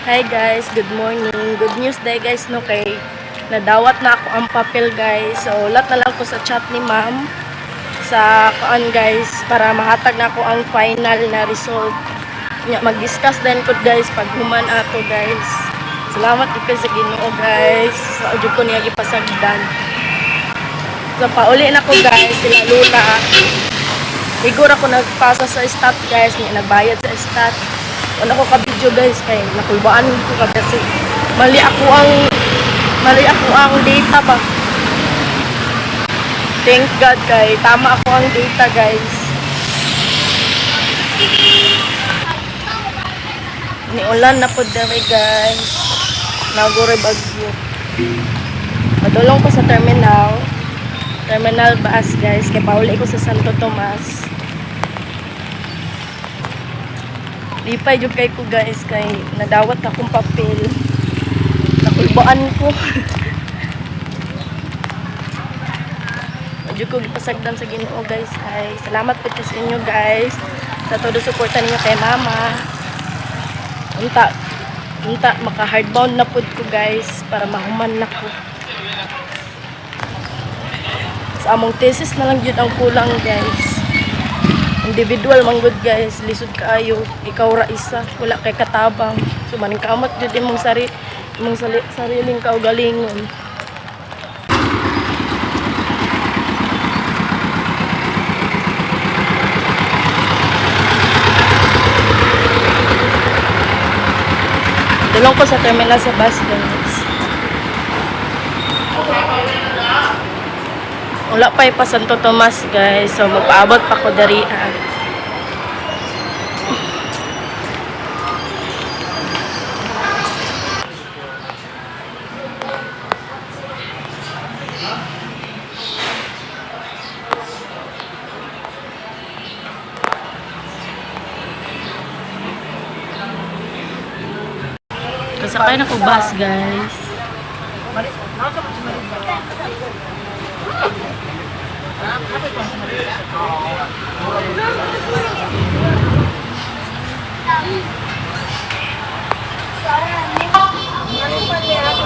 Hi guys, good morning. Good news day guys no kay nadawat na ako ang papel guys. So ulat na lang ko sa chat ni ma'am sa kuan guys para mahatag na ako ang final na result. Nya mag-discuss din ko guys pag human ato guys. Salamat ikaw sa Ginoo guys. Sa ko niya gipasagdan. So pauli na ko guys sila lula. Siguro ako nagpasa sa stat guys, nagbayad sa stat. Wala ko ka-video guys kay nakulbaan ko kasi mali ako ang data ba. Thank God kay tama ako ang data guys. Ni ulan na po dami guys. Nagore bagyo. Padulong ko sa terminal bus guys kay pauli ko sa Santo Tomas. Lipay jud kay ko guys kay nadawat akong papel. Nakulbaan ko. Jud ko gipasagdan sa Ginoo guys. Ay salamat po sa inyo guys sa todo suporta ninyo kay mama. Unta maka hardbound na pud ko guys para mahuman na ko. Sa among thesis na lang jud ang kulang guys. Individual man good guys, lisod kaayo, ikaw ra isa, wala kay katabang. So maning kamot jud imong sariling kaugalingon. Tulong ko sa terminal sa bus guys. Wala pa pa Santo Tomas guys. So magpaabot pa ko dari. Kasakay na ko bus guys.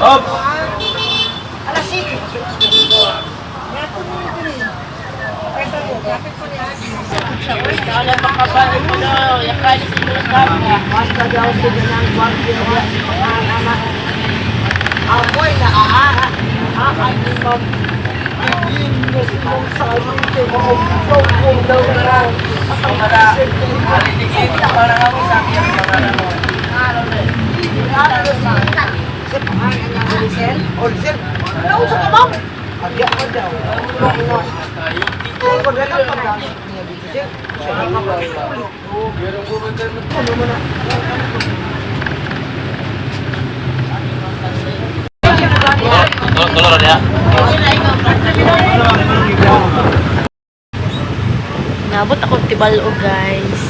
Up. Alas 6. Kala makabalik ko na, yakali sinulat ka. Basta daw sila ng bagyo na amoy na aahay ni Ma'am. Hindi mo silang salute mo. Kung daw na ang Aliligid na parang ako sa akin. Sir, pangalan niya Olisel? Olisel? Nausap ka, Ma'am? Agya ka daw. Kung wala lang pagdasok niya dito, sir. Siya na kapag ulit. Ano mo na? Tolong ya. Nabot ako tibalo guys.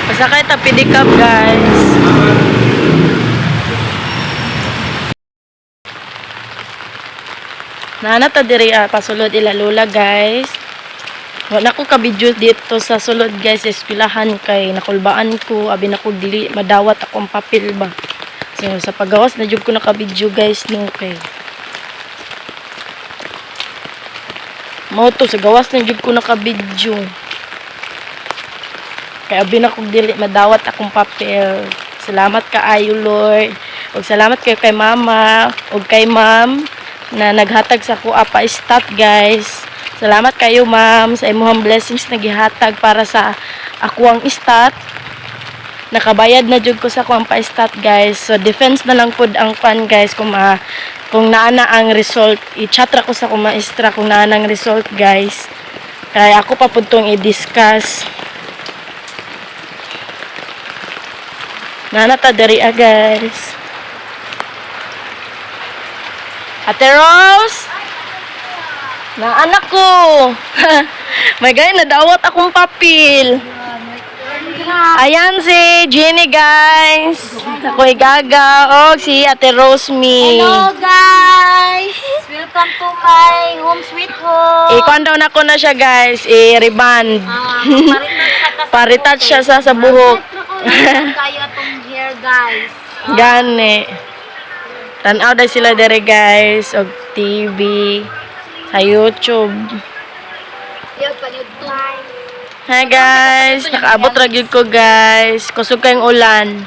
Pasakay ta pedicab guys. Nana ta diri pasulod ila lola guys. Wala ko ka video dito sa sulod guys, eskwelahan kay nakulbaan ko abi na ko dili madawat akong papel ba. So sa paggawas na jud ko naka video guys no kay. Mo to sa gawas na jud ko naka video. Kaya binakog dili madawat akong papel. Salamat kaayo Lord. Ug salamat kayo kay mama ug kay ma'am na naghatag sa ko apa stat guys. Salamat kayo ma'am sa imong blessings na gihatag para sa ako ang stat. Nakabayad na jud ko sa ko ang pa-stat guys. So defense na lang pud ang fan guys kung naana ang result. I-chat ra ko sa ko maestra kung naana ang result guys. Kaya ako pa pud tong i-discuss. Nana ta dari guys. Ate Rose? Na anak ko. May gay nadawat akong papel. Ayan si Jenny guys. Ako'y Gaga. O si Ate Rosemi. Hello guys! Welcome to my home sweet home. I-count down ako na siya guys. I-reband. Paritouch siya sa buhok. Kayo atong hair guys. Gani. Tanaw na sila dere guys. Og TV. Sa YouTube. Yo pa YouTube. Hi guys. Nakaabot ra gyud ko guys. Kusog kayong ulan.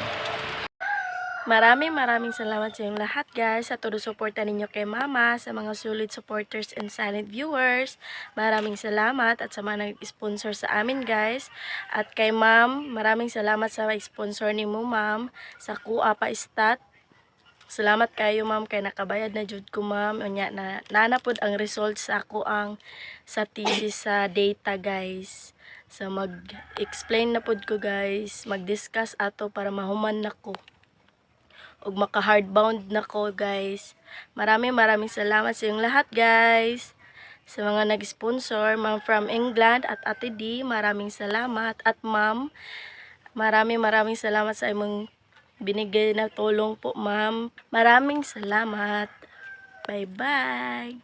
Maraming salamat sa inyong lahat guys sa todo suporta ninyo kay Mama, sa mga solid supporters and silent viewers. Maraming salamat at sa mga nag-sponsor sa amin guys. At kay Ma'am, maraming salamat sa sponsor ni mo Ma'am sa Kuha Pa Stat. Salamat kayo Ma'am kay nakabayad na jud ko Ma'am. Unya na nanapod ang results sa ako ang sa thesis sa data guys. So mag-explain na pod ko guys, mag-discuss ato para mahuman nako. Ug maka-hardbound na ko guys. Maraming salamat sa inyong lahat guys. Sa mga nag-sponsor, Ma'am from England at Ate D, maraming salamat. At Ma'am, maraming salamat sa imong binigay na tulong po Ma'am. Maraming salamat. Bye-bye.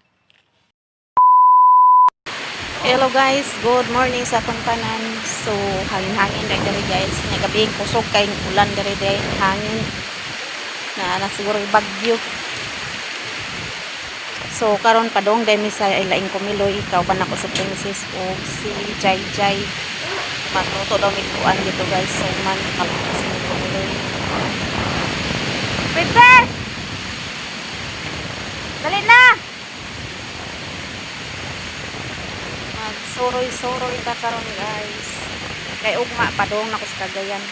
Hello guys, good morning sa atong tanan. So, hangin-hangin diri guys. Nagabing kusog kay ulan diri hangin. Na siguro bagyo. So karon padong dai mi sa ilaing kumiloy ikaw pa nako sa princess o si Jai Jai. Magluto daw mi kuan dito guys. So man kaluto sa kumiloy. Princess! Dali na! Magsuroy-suroy ta karon guys. Kay ugma padong nako sa Cagayan.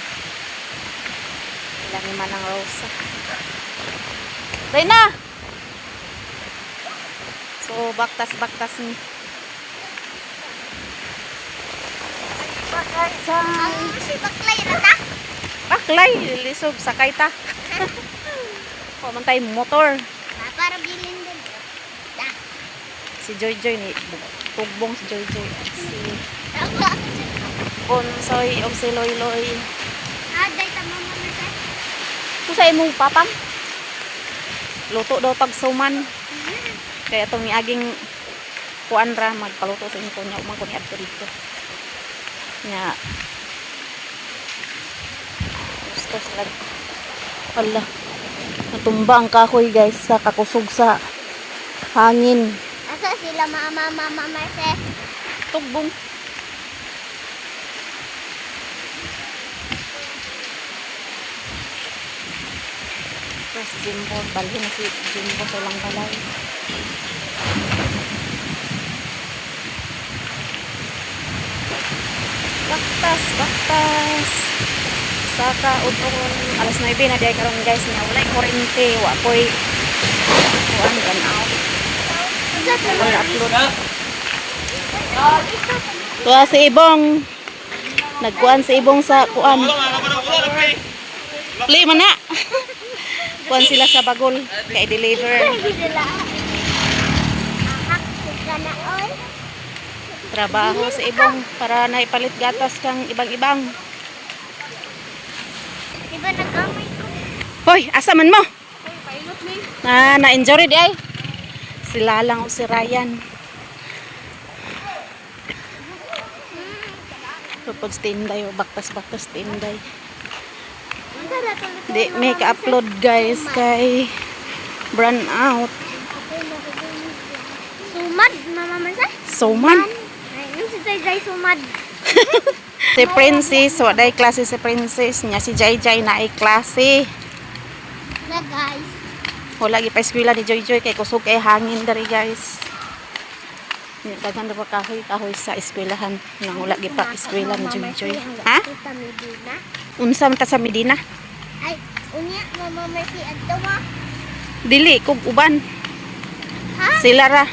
Ilang man ang rosa. Dahil na! So, baktas ni. Baklay na ta? Baklay, lisog, sakay ta. Pamantay motor. Para bilin din. Si Joy Joy ni tugbong si Joy Joy. Si Bonsoy o si Loy Loy. Aday ta mama na ta. Kung sa imong papang luto daw tag suman. Kaya itong miaging kuan ra magpaluto sa inyo nya umang ko ni adto dito. Nya gusto sila. Wala. Natumba ang kahoy guys sa kakusog sa hangin. Asa sila mama Marce? Tugbong. Tapos Jimbo, balhin si Jimbo sa ilang balay. Baktas. Saka udon. Alas 9 na diay karon guys niya. Walay kuryente, wa koy kuan kan out. Wala upload. Tuwa si Ibong. Nagkuan si Ibong sa kuan. Play man na. Kuan sila sa bagol kay deliver. Trabaho sa Ibong para naipalit gatas kang ibang-ibang. Diba nag-amay ko? Hoy, asa man mo? Na-injury di ay. Sila lang o si Ryan. Tupod tinday o baktas tinday. Di may ka-upload guys kay brand out. Sumad mama Marce? Suman. Ay, yung si Jai sumad. Si Princess, waday klase si Princess niya. Si Jai Jai na ay klase. Na guys. Wala gi pa eskwela ni Joy Joy kay kusog kay hangin dari guys. Daghan ra pa kahoy sa eskwelahan nang wala gi pa eskwela ni Joy Joy. Ha? Kita Medina. Unsa man ta sa Medina? Ay, unya mama Marce adto mo. Dili kog uban. Ha? Sila ra.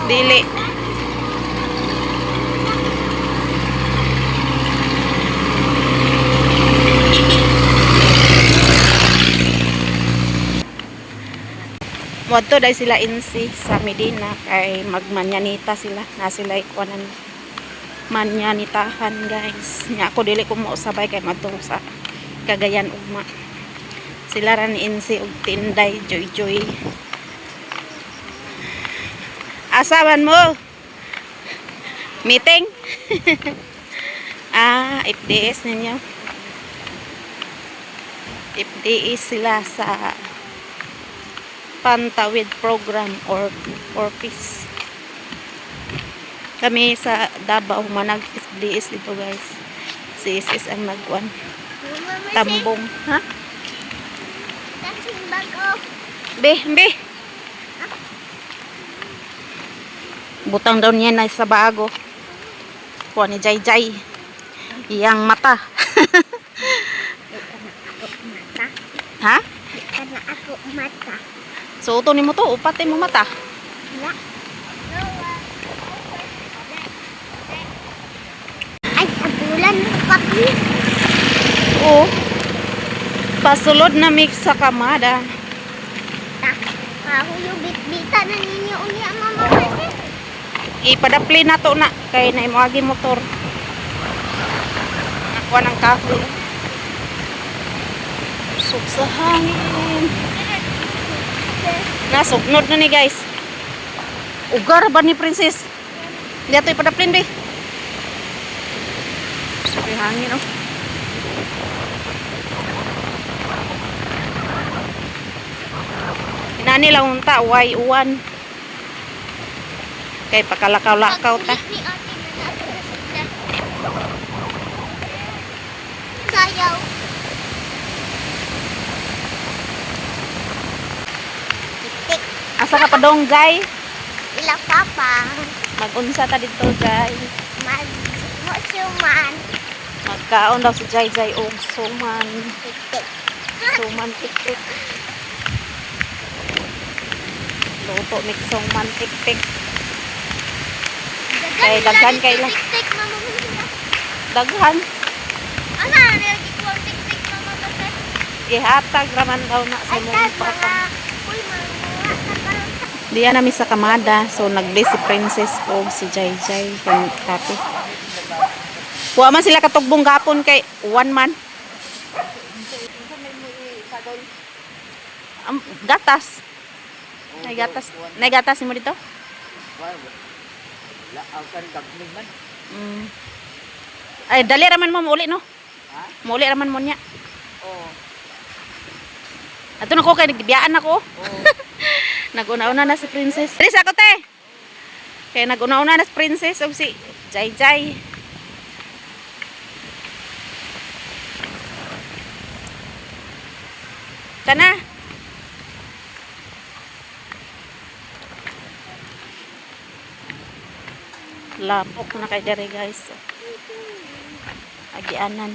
Dili. Wadto dai sila insi sa Medina kay magmanyanita sila. Na sila ikuanan manyanitahan guys. Nya ako dili ko mo sabay kay madto sa Cagayan ugma. Sila ra ni insi og tinday joy. Asaban mo? Meeting? FDS ninyo. FDS sila sa Pantawid program or peace. Kami sa Davao manag FDS dito guys. Si ISIS ang nagwan. Tambong, ha? Be. Butang daw niya na sa bago. Kuha ni Jay. Iyang mata. Ha? Karena aku mata. So, uto ni mo to. Upatin mo mata. Ya. Ay, abulan papi. Oo. Pasulod na mix sa kamada. Ako yung bit-bita na ninyo unya mama. Ipadapli na to na. Kaya na imuagi motor. Nakuha ng kahoy. Usok sa hangin. Nasuknod na ni guys. Ugar ba ni princess? Hindi ito ipadaplin be. Usok yung hangin oh. Inani lang unta. Uway uwan. Kay pakalakaw-lakaw ta. Ni ate na nasa. Sayaw. Tik. Asa ka pa dong, Jay? Ilang papa. Mag-unsa ta dito, Jay. Suman. Magkaon daw si Jay og suman. Tik. Suman tik-tik. Luto mix suman tik-tik. Kay daghan kay lang. Tik mama. Daghan. Ana, nilagay ko ang tik mama kasi. Ihatag raman daw na sa Ay, mong tad, papa. uy, mga Diyan namin sa kamada. So, nag-bless si Princess o si Jay kung kati. Kuha man sila katugbong gapon kay one man. Gatas. Nay gatas mo dito? Ay, dali raman mo uli, no? Muli raman mo niya. Ato na ko kay nagbiyaan ako. Nag-una-una na si Princess. Dali sa ako te. Kaya nag-una-una na si Princess o si Jay. Kana. Lapok na kay dere guys. Agianan.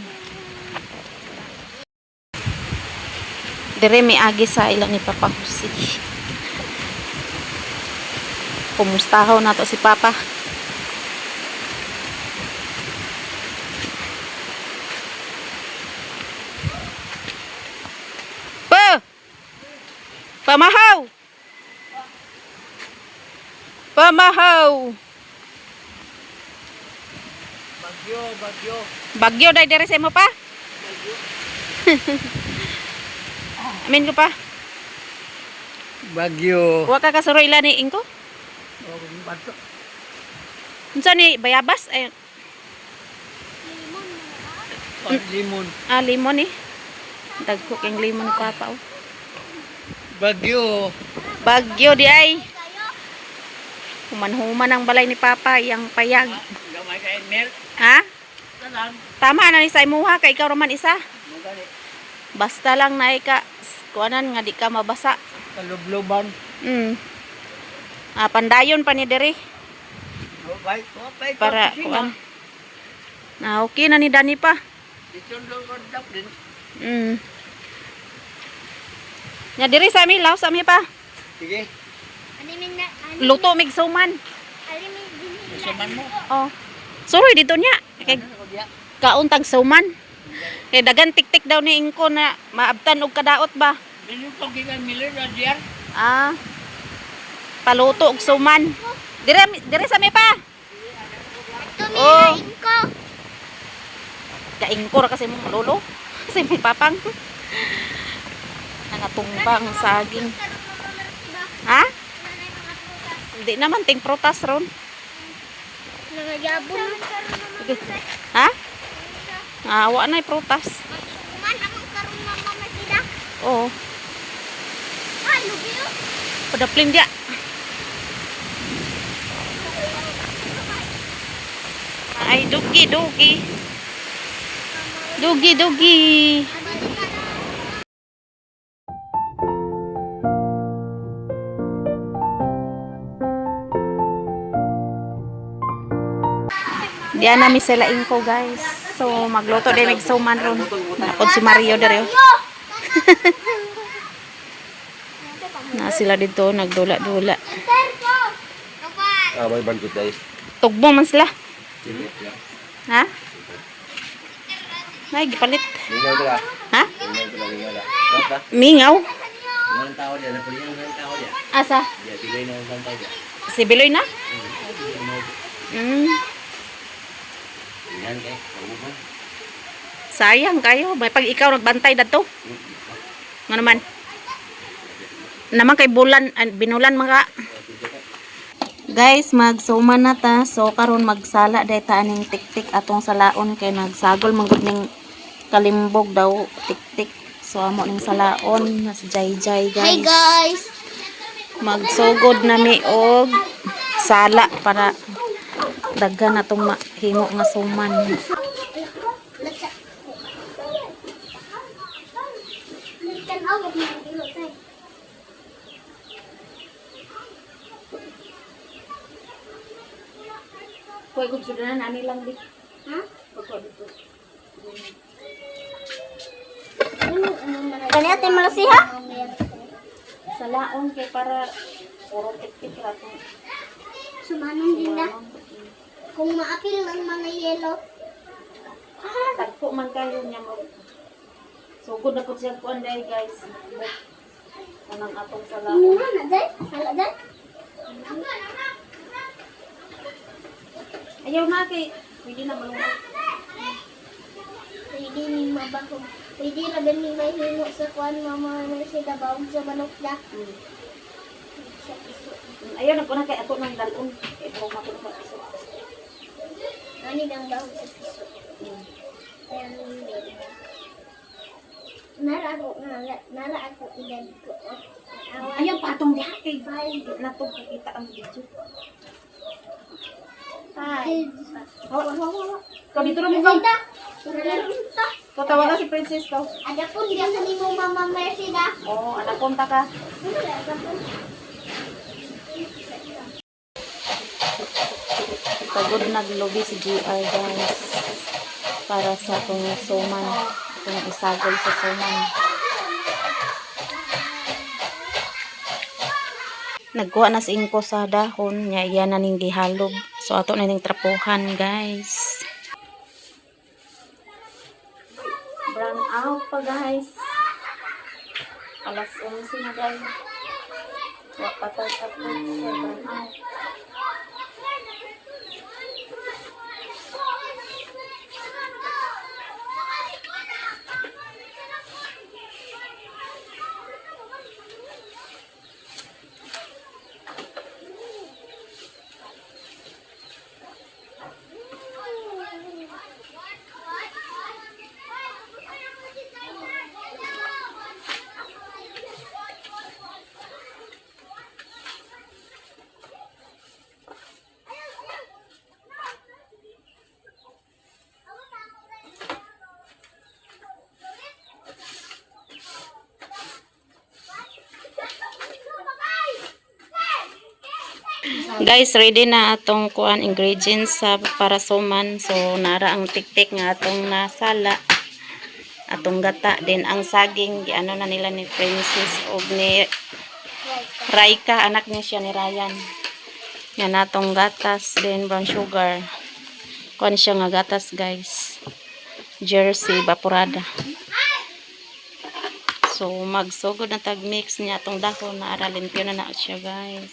Dire may agi sa ilang ni Papa Jose. Kumustahaw na to si Papa. Pamahaw! Bagyo dai dire sa mo pa? Amin ko pa. Bagyo. Wa ka kasuro ila ni ingko? Unsa ni bayabas ay Limon. limon ni. Dagko king limon ni Papa oh. Bagyo di ay. Human-human ang balay ni Papa yang payag. Gamay ka Emel. Ha? Tanan. Tama na ni sa imuha kay ikaw raman isa. Basta lang na ika kuanan nga di ka mabasa. Kalubluban. Pandayon pa ni diri Bye. para kuan. Okay na ni Dani pa. Dito lang kontak din. Nya diri sa mi law sa mi pa. Sige. Animin na. Luto mig suman. Animin din. Saman mo. Oh. Suroy dito niya. Kay kaon tag suman. Kay dagan tik-tik daw ni ingko na maabtan og kadaot ba. Dili pag gikan Miller na diyan. Paluto og suman. Dire sa mi pa. Oh. Kaingkor kasi mo lolo. Kasi may papang. Nanatumbang saging. Ha? Hindi naman ting prutas ron. Nagayabon. Okay. Ha? Awa na prutas. Man, akong karong mama masida. Oo. Ay, lugi yun. Padaplin dia. Ay, dugi. Dugi. Diyan na mi sila ko guys. So magluto din mig suman ron. Napod si Mario dere. Na sila dito nagdula-dula. Ah, may bandit guys. Tugbo man sila. Ha? Ay, gipalit. Lingaw ka. Ha? Lingaw ka. Mingaw. Ng tao diyan, napulihan ng tao diyan. Asa? Diyan, tigay na ng tao diyan. Si Biloy na? Yan kay, mabubuhay. Sayang kayo. May pag ikaw nagbantay dato. Nga naman. Naman kay bulan, binulan mga. Guys, magsuman na ta. So karon magsala day ta aning tiktik atong salaon kay nagsagol manggod ning kalimbog daw tiktik. So amo ning salaon nas jay-jay guys. Hi guys. Magsugod nami og sala para daghan atong mahimo nga suman. Kuy gud sudanan ani lang di. Ha? Pagko dito. Kani ate malasiha? Salaon kay para puro tiktik ra to. Sumanon din na. Kung maapil ang mga yellow. Tagpo man kayo niya mo. Sugod na po siya kuan dai guys. Kanang atong salaon. Mura na day? Hala day? Ayaw na kay pwede na malunod. Pwede ni mabaho. Pwede na din may himo sa kuan mama na siya bawang sa manok na. Sa piso. Ayaw na po na kay ato ng dalon. Kay po mapod sa iso. Ani dang bawang sa piso. Ayan din. Nara ako ilan ko. Ayaw patong diha kay bay. Natong kakita ang video. Hi. Kau dito ra mo gaw. Ada Kau tawagan si Princess ko. pun dia seni mo mama Mercy dah. Oh, anak kontak ka. Pagod naglobi si GR guys. Para sa itong suman. Itong isagol sa suman. Nagkuha na si Inko sa dahon. Nya iyan na ning gihalog. So ato na ning trapuhan guys. Brown out pa guys. Alas 11 na guys. Wapatay ako sa brown out. Guys, ready na atong kuan ingredients sa para suman. So nara ang tiktik nga atong nasala. Atong gata din ang saging giano na nila ni Princess og ni Raika, anak niya siya ni Ryan. Yan atong gatas din brown sugar. Kuan siya nga gatas guys. Jersey vaporada. So So, magsugod na tag-mix niya itong dahon na aralimpyo na siya, guys.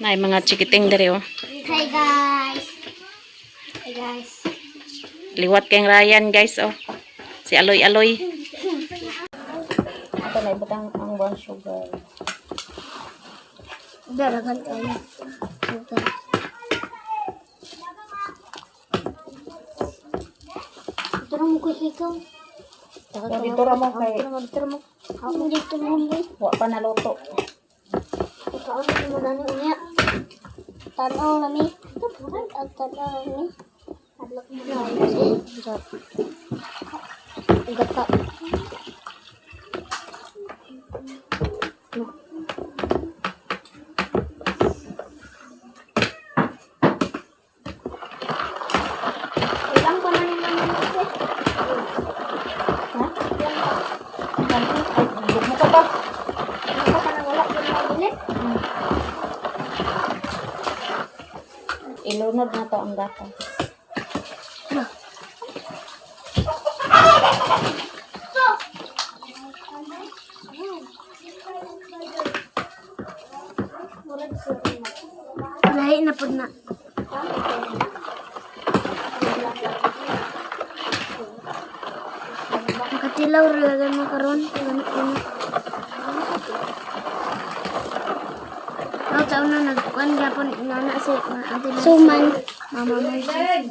Na mga chikiting dari, oh. Hi guys. Hi guys. Liwat kayong Ryan, guys, oh. Si Aloy-Aloy. Ito na, ibutang ang brown sugar. Daragan kayo. Ito mo ko ikaw. Dito ra mo kay Dito mo. Ako dito mo. wa pa naluto. Ikaw na mo na niya. Tanaw lami. At tanaw lami. Adlok mo na. Gata. Ilang pa na nila naman Ha? Ay, mo ka pa. Ano ka nang wala yung mabilit? Ilunod na to ang gatas. Lahi na po na. Makatilaw talaga mo karon. Ako taon na nagkuhan gapon inana si Suman. Mama Marcy.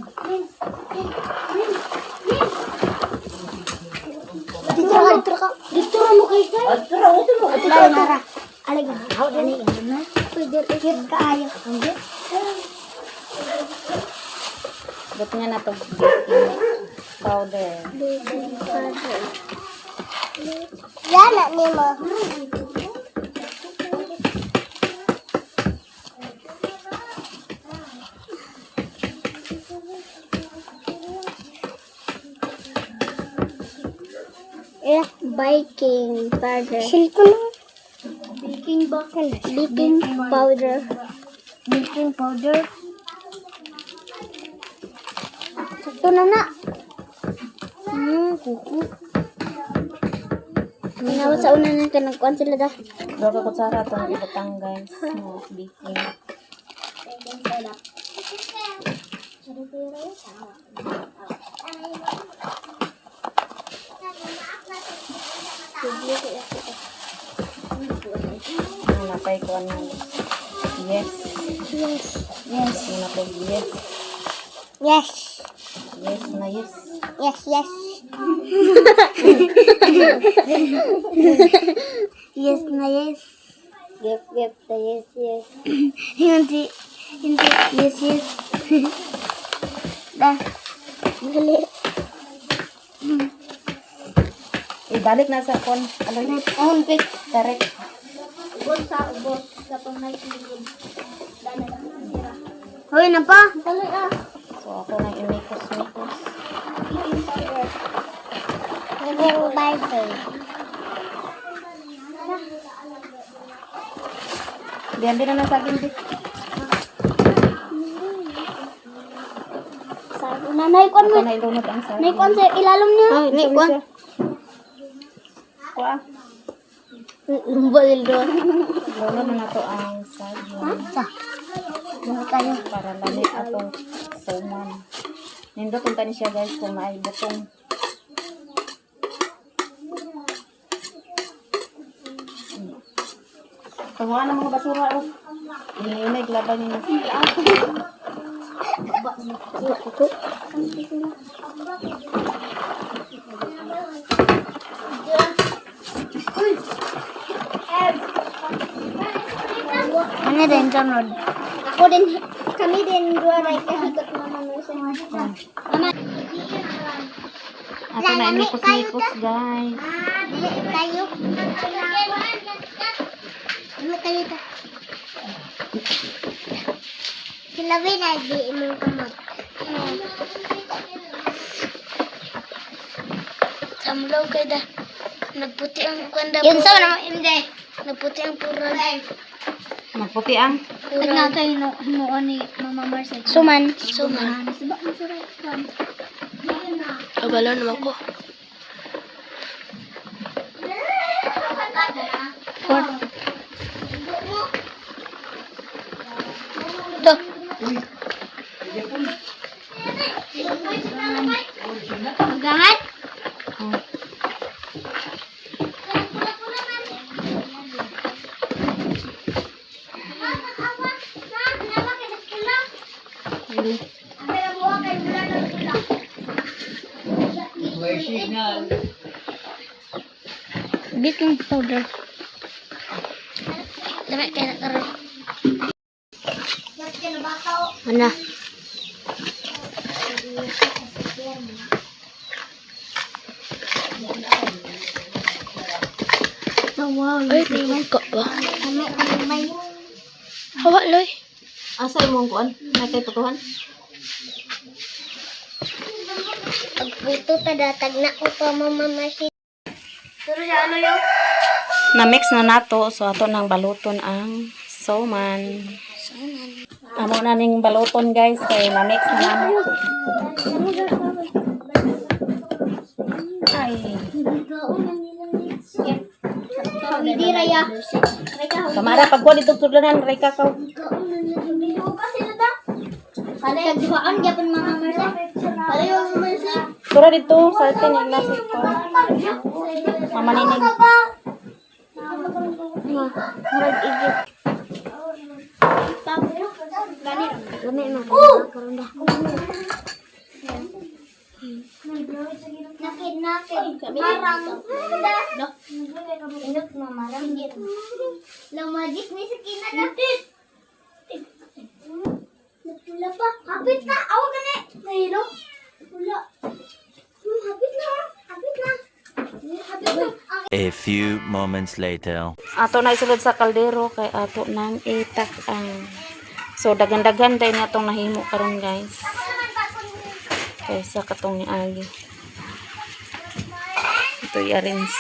Dito ka. Dito mo kay kay. Dito mo. Alaga. Ako dani na. Pwede ikit kaayo. But nga na to baking powder. Yana ni mo. Baking powder. Baking powder. Baking powder. Sakto na na. Kuku. Minawa sa una na nagkuhan sila da. Dua ka kutsara itong ibutang, guys. No, baking. Ang napay ko ano. Yes. Yes. Yes. Yung napay yes. Yes. Yes na yes. Yes, yes. Yes na yes. Yep, yep, the yes, yes. Hindi, yes, yes. Dah. Dali. Ibalik na sa kon. Ano yun? On pick. Correct. Ubos sa pangay sigod. Dana na sira. Hoy na pa. Dali ah. So ako nang imikos-mikos. Naging Bible. Diyan din na saging dit. Sabi na naikon mo. Ako na ilunod ang saging. Naikon sa ilalom niya. Ay, naikon. Kuha. Lumbalil doon. Ilunod na to ang saging. Sa. Dami kayo. Para lamit atong suman. Nindot yung tani siya, guys, kung may butong. Pagwa na mga basura, oh. Ininay, laban niya na sila. Ito. Ano din, John? Ako din, kami din, dua right kahit mama mo sa mama. Ako na imikos-mikos, guys. Dili kayo. Dili kayo ta. Silabi na di imong kamot. Samlaw kay da. Nagputi ang kanda. Yun sa naman imde. Nagputi ang pura. Magputi ang. Nagnatay no ni Mama Marcel. Suman. Suman. Sabak mo sa right. Abala naman ko. Ito. Magangat? May signal. Baking powder. Dami kaya nakaroon. Ano? Ay, tingnan ko ba? Hawa, Loy. Asa imong kuan? May kay tutuhan? Pagputo tadatag na ko pa mamamasin. Pero siya ano yun? Na-mix na nato. So, ato nang baluton ang sauman. Amo na ning baluton, guys. Kaya na-mix na namin. Ay. Hindi raya. Kamara, pagkuha dito tulanan. Ray kakaw. Kagduaan gyapon mga marsa. Pareho marsa. Tura dito sa atin. Nasa ko. Mamaninig. Murag igit. Gani na. Karon dah. Nakid. Marang. Inok na marang. Lamagit ni sakina na. Nagtula pa. Hapit na. Awa gani. Mahilo. Wala. Hapit na. Hapit na. A few moments later. Ato na isulod sa kaldero. Kay ato nang itak ang... So, dagan-dagan dahil na itong nahimo karon guys. Kaysa katong ni Agi. Ito i-arrange.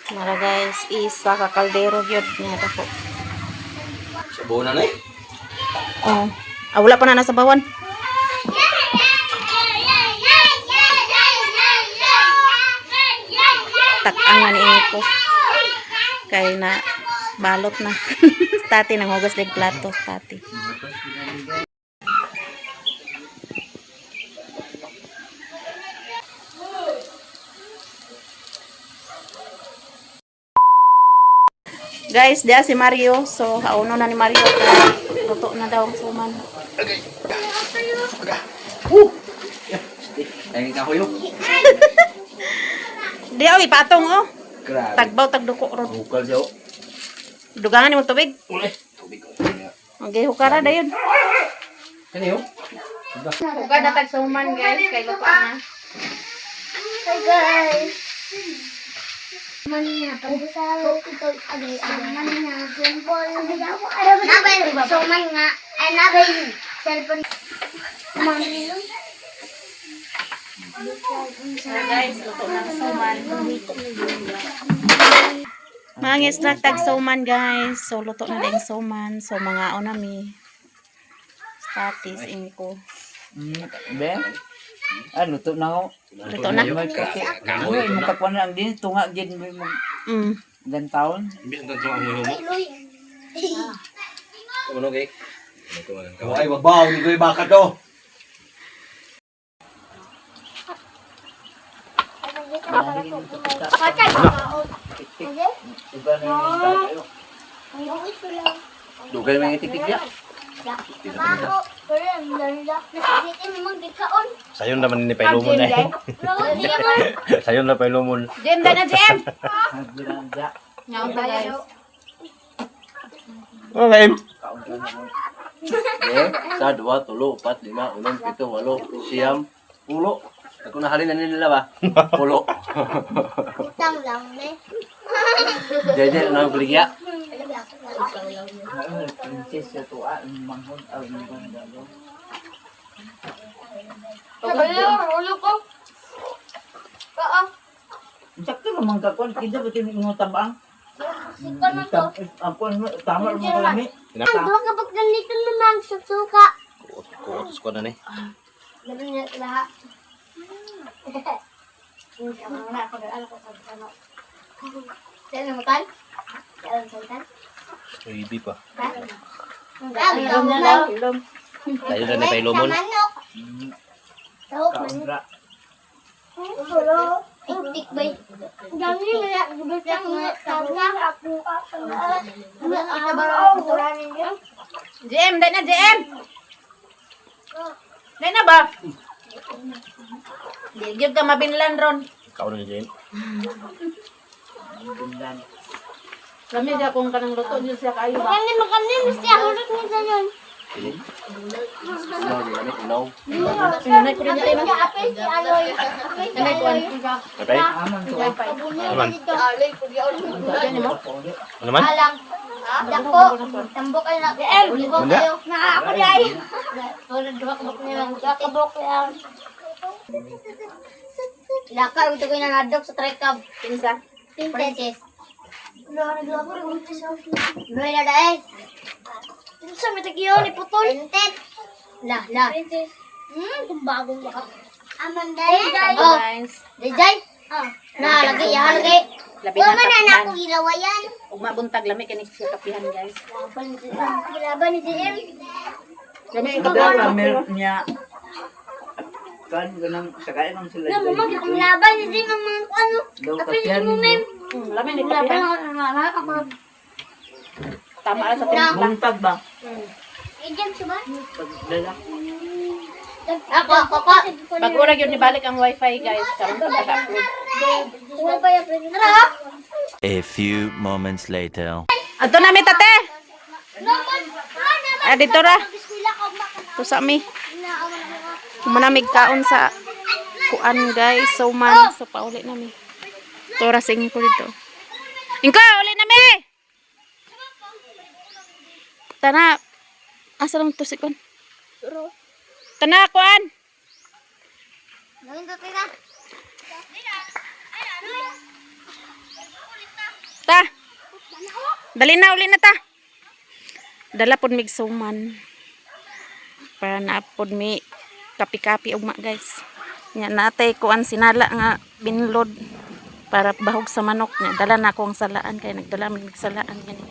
Mara guys, isa ka kaldero yun niya dako. Sa buo na eh. Oh. Ah, wala pa na nasa bawan. Tak-ang na ni ko. Kaya na balot na. Tati nang hugas ng plato, tati. Guys, diya si Mario. So, kauno na ni Mario. Luto na daw ang suman. Ay, kahoy yun. Di awi patong oh. Grabe. Tagbaw tagduko ron. Bukal siya oh. Dugangan mo tubig. Uli. Tubig ko. Okay, hukara dayon. Ano yun? Hukar na tag suman guys, kay luto na. Hi guys. Mania, pagkasalo ito agay mania, simple. Nabay, so man nga, ay nabay cellphone. Mami. So guys, luto na ang suman. Mga snack tag suman guys. So luto na din suman. So mga onami. Statis inko. Ben? Ano to na ako? Luto na. Ano yung makakuha na ang din tunga gid mo Mm. ilang taon. Imbis na ito ang mulo mo. Ano kay? Ay, mabaw, hindi ko yung baka to. Dugay may titik niya. Sayon naman ni Pailomon eh. Sayon na Pailomon. Jem, dana Jem. Ngaon ta guys. Okay. Sa 2, 3, 4, 5, 6, 7, 8, 9, 10, 10. Ako nahalin na nila ba? 10. Utang lang, ne? Jeje na bligya. Ulo ko. Sakto naman ka kung kita ba tinutabang? Sikon mo to. Ako, tama naman ka lami. Doon kapag ganito naman, susuka. Kuotos ko na ni. Ganun niya lahat. Saan namutan? Saan namutan? Baby pa. Ilom na lang. Sayon na ni Pailomon. Manok. Tawag manok. Hello. Itik ba? Dami mo na. Gubitang nga. Tawag ako. Ito ba ang kuturanin niyo? Jem, dana Jem. Dana ba? Di gyud ka mabinlan ron. Ikaw na ni Jen. Lami siya kung kanang luto niyo siya kayo ba? Makanin. Gusto ako ulit nito yun. Ilaw, di kami, ilaw. Sinunay ko rin Apay niya. ka, apay si Aloy. Apay si Aloy. Patay? Naman. Ano naman? Alang. Dako. Tambok kayo na. Libok kayo. Ako di ay. Tulad duwak-bok niya lang. Duwak-bok yan. Lakar, ito ko yung nanadok sa trikab. Pinsa? Princess. Luhay na dahil. Sa may tagiyaw ni Putol. Princess. La. Princess. Kung bagong baka. Amanday. Oh. Guys, Dejay. Lagi. labi Huwag na man na kapihan. akong gilawayan. Ug mabuntag lami kani siya kapihan guys. Gilaban ni JM. Lami ang Kada kapihan. meron niya. Kan ganang sakay nang sila. Alam mo, ang laban ni JM ang mga ano. Daw Apil kapihan mo, ma'am. Lami ni Laban kapihan. ako. Tama ra sa timpla. Buntag ba? JM, siya ba? Pagdala. Ako. Pag ura gyud ni balik ang wifi guys, karon pag-upload. Huwag pa yung pwede. Tara! A few moments later. Adto na mi tate. Dito ra. To sa mi. Manamig kaon sa kuan guys. So man, so pauli na mi. Tora sing ko dito. Ingko, uli na mi. Tana. Asa lang to si kon? Tana kuan. Gawin ko tira. Ta. Dali na uli na ta. Dala pod mig suman. Para na pod mi kapi-kapi ugma guys. Nya natay kuan sinala nga binlod para bahog sa manok niya. Dala na ko ang salaan kay nagdala mig salaan gani.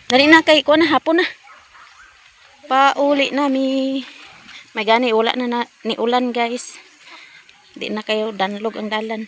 Dali na kay kuan hapon na. Pauli na mi. May gani ula na, ni ulan guys. Di na kayo danlog ang dalan.